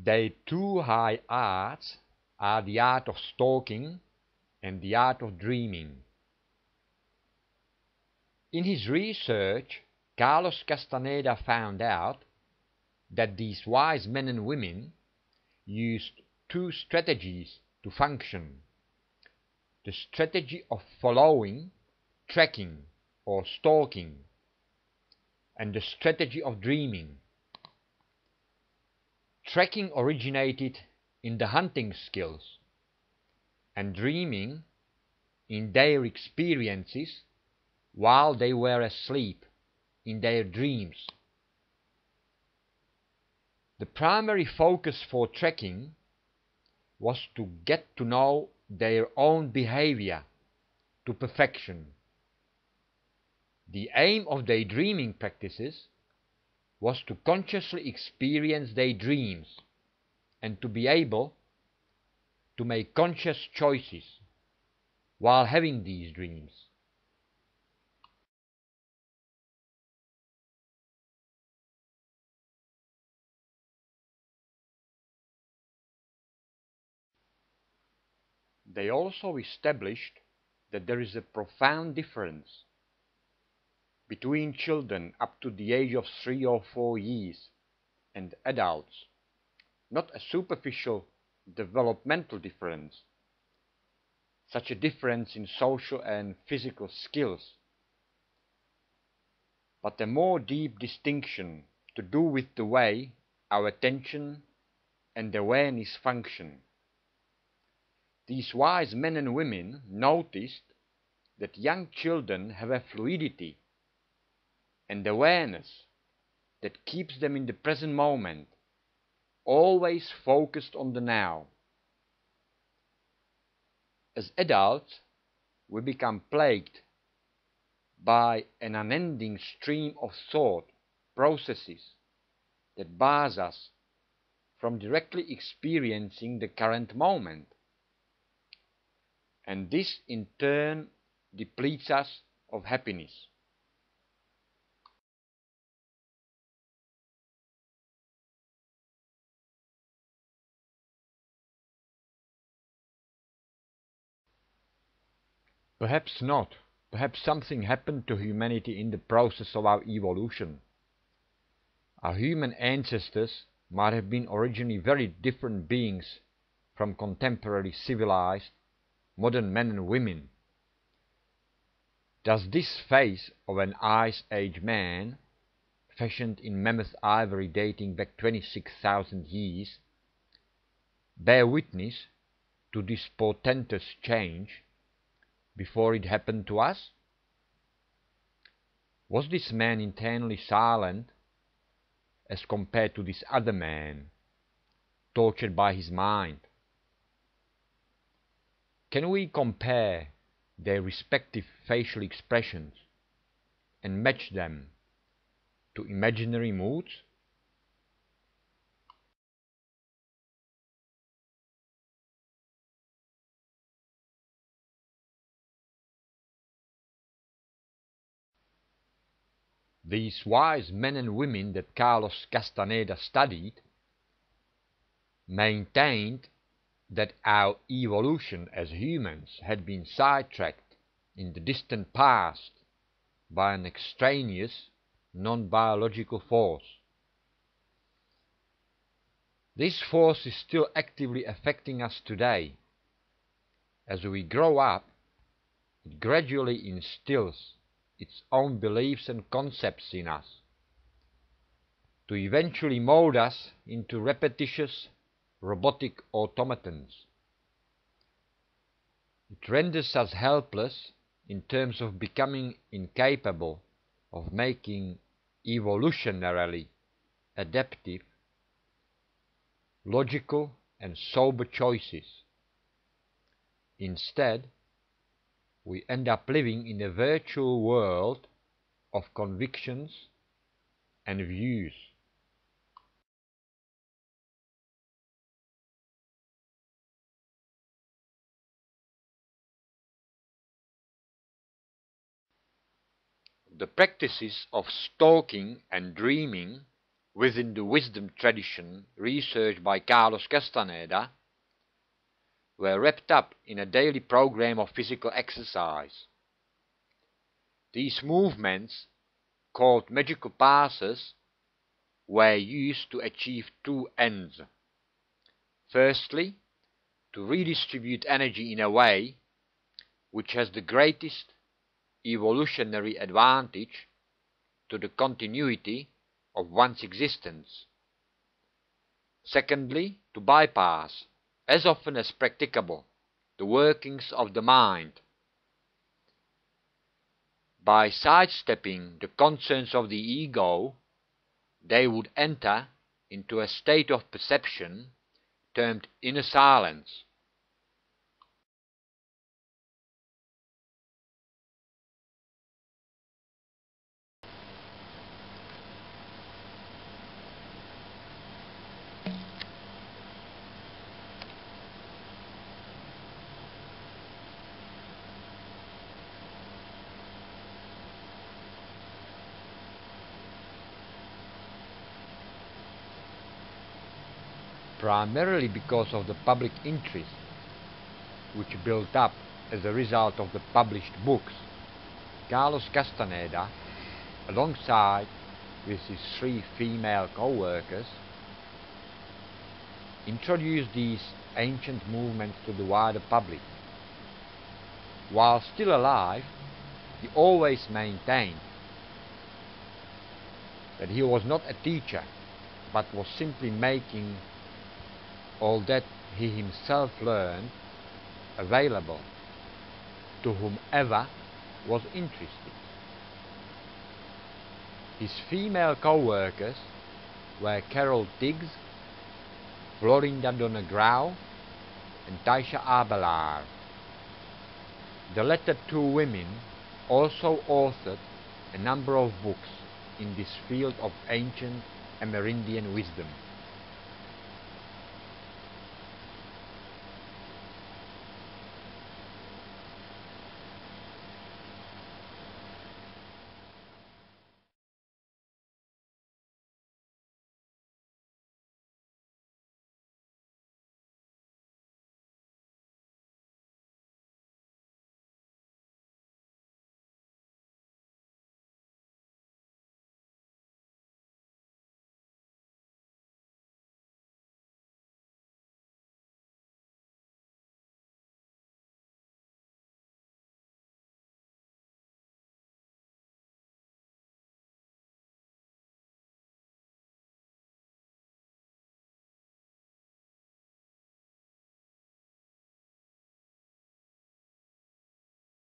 Their two high arts are the art of stalking and the art of dreaming. In his research, Carlos Castaneda found out that these wise men and women used two strategies to function: the strategy of following, tracking, or stalking, and the strategy of dreaming. Tracking originated in the hunting skills, and dreaming in their experiences while they were asleep, in their dreams. The primary focus for tracking was to get to know their own behavior to perfection. The aim of their dreaming practices was to consciously experience their dreams and to be able to make conscious choices while having these dreams. They also established that there is a profound difference between children up to the age of 3 or 4 years and adults, not a superficial developmental difference, such a difference in social and physical skills, but a more deep distinction to do with the way our attention and awareness function. These wise men and women noticed that young children have a fluidity and awareness that keeps them in the present moment, always focused on the now. As adults, we become plagued by an unending stream of thought processes that bars us from directly experiencing the current moment, and this in turn depletes us of happiness. Perhaps not. Perhaps something happened to humanity in the process of our evolution. Our human ancestors might have been originally very different beings from contemporary civilized modern men and women. Does this face of an Ice Age man, fashioned in mammoth ivory dating back 26,000 years, bear witness to this portentous change before it happened to us? Was this man internally silent as compared to this other man, tortured by his mind? Can we compare their respective facial expressions and match them to imaginary moods? These wise men and women that Carlos Castaneda studied maintained that our evolution as humans had been sidetracked in the distant past by an extraneous, non-biological force. This force is still actively affecting us today. As we grow up, it gradually instills its own beliefs and concepts in us, to eventually mold us into repetitious, robotic automatons. It renders us helpless in terms of becoming incapable of making evolutionarily adaptive, logical and sober choices. Instead, we end up living in a virtual world of convictions and views. The practices of stalking and dreaming within the wisdom tradition researched by Carlos Castaneda, were wrapped up in a daily program of physical exercise. These movements, called magical passes, were used to achieve two ends. Firstly, to redistribute energy in a way which has the greatest evolutionary advantage to the continuity of one's existence. Secondly, to bypass, as often as practicable, the workings of the mind. By sidestepping the concerns of the ego, they would enter into a state of perception termed inner silence. Primarily because of the public interest which built up as a result of the published books, Carlos Castaneda, alongside with his 3 female co-workers, introduced these ancient movements to the wider public. While still alive, he always maintained that he was not a teacher, but was simply making all that he himself learned available to whomever was interested. His female co-workers were Carol Tiggs, Florinda Donegrau, and Taisha Abelard. The latter 2 women also authored a number of books in this field of ancient Amerindian wisdom.